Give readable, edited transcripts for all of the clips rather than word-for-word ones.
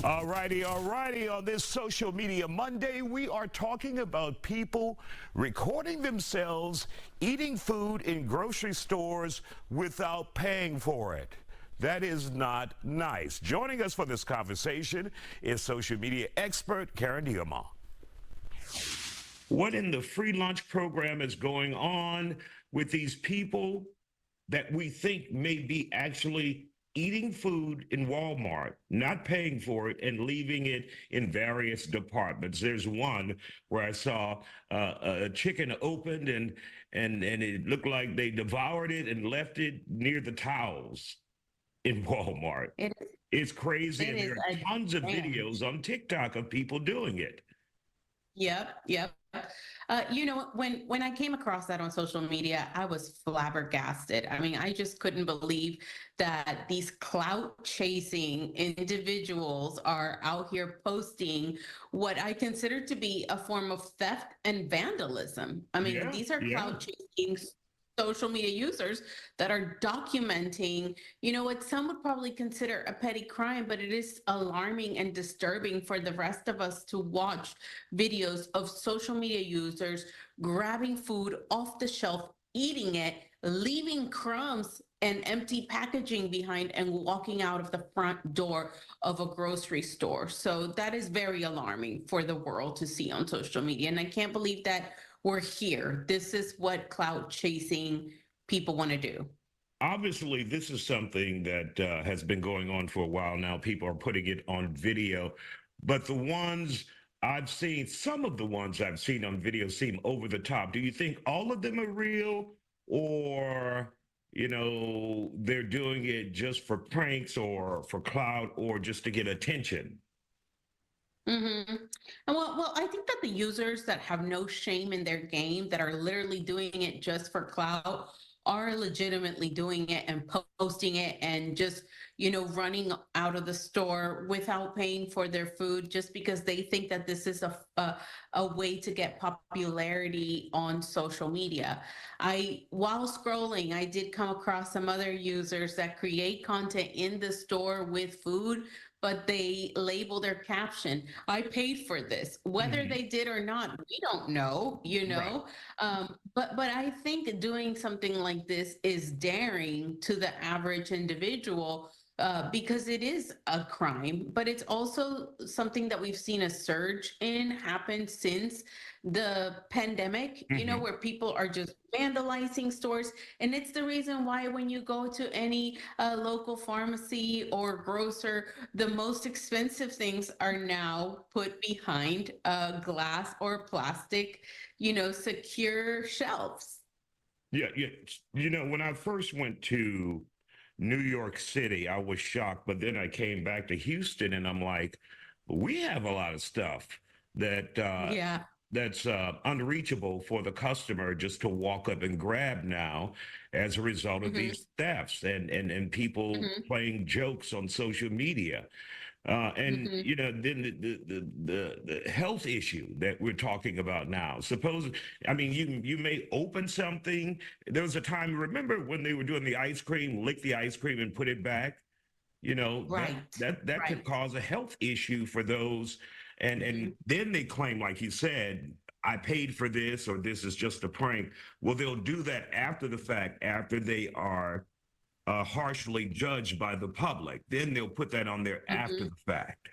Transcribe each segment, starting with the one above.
All righty. On this Social Media Monday, we are talking about people recording themselves eating food in grocery stores without paying for it. That is not nice. Joining us for this conversation is social media expert Amat. What in the free lunch program is going on with these people that we think may be actually eating food in Walmart, not paying for it, and leaving it in various departments? There's one where I saw a chicken opened and it looked like they devoured it and left it near the towels in Walmart. It's crazy, and there are tons of videos on TikTok of people doing it. Yep. When I came across that on social media, I was flabbergasted. I mean, I just couldn't believe that these clout chasing individuals are out here posting what I consider to be a form of theft and vandalism. I mean, these are clout chasing social media users that are documenting, what some would probably consider a petty crime, but it is alarming and disturbing for the rest of us to watch videos of social media users grabbing food off the shelf, eating it, leaving crumbs and empty packaging behind, and walking out of the front door of a grocery store. So that is very alarming for the world to see on social media. And I can't believe that we're here. This is what clout chasing people want to do. Obviously, this is something that has been going on for a while now. People are putting it on video, but some of the ones I've seen on video seem over the top. Do you think all of them are real, or, they're doing it just for pranks or for clout or just to get attention? Mm-hmm. And well, I think that the users that have no shame in their game, that are literally doing it just for clout, are legitimately doing it and posting it and just, running out of the store without paying for their food, just because they think that this is a way to get popularity on social media. While scrolling, I did come across some other users that create content in the store with food, but they label their caption, "I paid for this." Whether they did or not, we don't know, Right. But I think doing something like this is daring to the average individual, because it is a crime, but it's also something that we've seen a surge in happen since the pandemic, where people are just vandalizing stores. And it's the reason why when you go to any local pharmacy or grocer, the most expensive things are now put behind glass or plastic, secure shelves. Yeah. When I first went to New York City, I was shocked, but then I came back to Houston and I'm like, we have a lot of stuff that that's unreachable for the customer just to walk up and grab now, as a result of these thefts and people playing jokes on social media. Then the health issue that we're talking about now. You may open something. There was a time, remember when they were doing the ice cream, lick the ice cream and put it back? Right. That could cause a health issue for those. And then they claim, like you said, I paid for this, or this is just a prank. Well, they'll do that after the fact, after they are harshly judged by the public. Then they'll put that on there after the fact.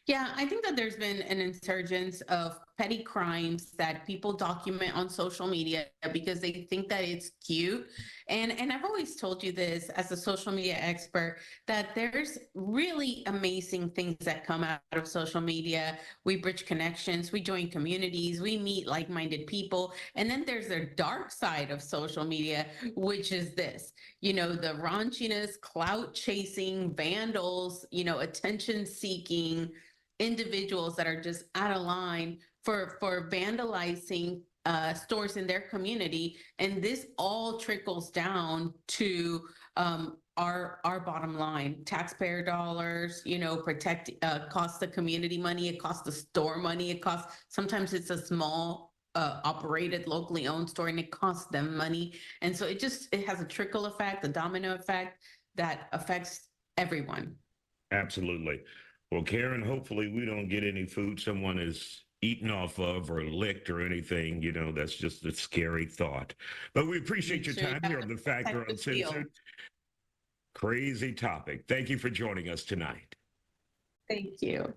Yeah, I think that there's been an insurgence of petty crimes that people document on social media because they think that it's cute. And I've always told you this as a social media expert, that there's really amazing things that come out of social media. We bridge connections, we join communities, we meet like-minded people. And then there's the dark side of social media, which is this, the raunchiness, clout chasing, vandals, attention seeking individuals that are just out of line for vandalizing stores in their community. And this all trickles down to our bottom line, taxpayer dollars, costs the community money, it costs the store money, sometimes it's a small operated, locally owned store, and it costs them money. And so it has a trickle effect, a domino effect that affects everyone. Absolutely. Well, Karen, hopefully we don't get any food someone is eaten off of or licked or anything. You know, that's just a scary thought. But we appreciate Make your sure you time have here on the The Factor protective seal. Uncensored. Crazy topic. Thank you for joining us tonight. Thank you.